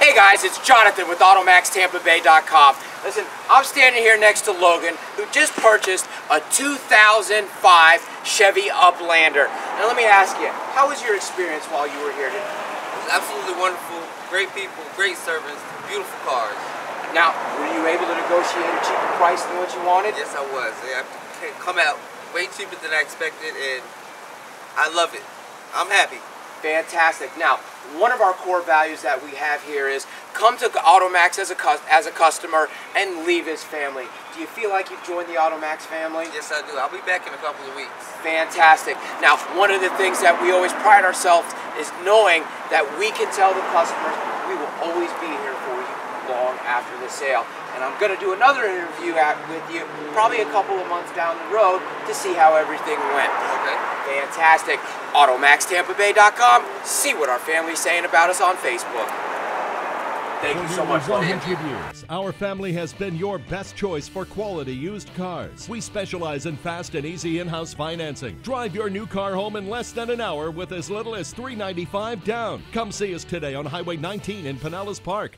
Hey guys, it's Jonathan with AutoMaxTampaBay.com. Listen, I'm standing here next to Logan, who just purchased a 2005 Chevy Uplander. Now let me ask you, how was your experience while you were here today? It was absolutely wonderful. Great people, great service, beautiful cars. Now, were you able to negotiate a cheaper price than what you wanted? Yes, I was. They come out way cheaper than I expected, and I love it. I'm happy. Fantastic. Now, one of our core values that we have here is come to Automax as a customer and leave as family. Do you feel like you've joined the Automax family? Yes, I do. I'll be back in a couple of weeks. Fantastic. Now, one of the things that we always pride ourselves is knowing that we can tell the customers we will always be here for you long after the sale. And I'm going to do another interview with you probably a couple of months down the road to see how everything went. Okay. Fantastic. AutoMaxTampaBay.com. See what our family's saying about us on Facebook. Thank you so much. For 100 years, our family has been your best choice for quality used cars. We specialize in fast and easy in-house financing. Drive your new car home in less than an hour with as little as $395 down. Come see us today on Highway 19 in Pinellas Park.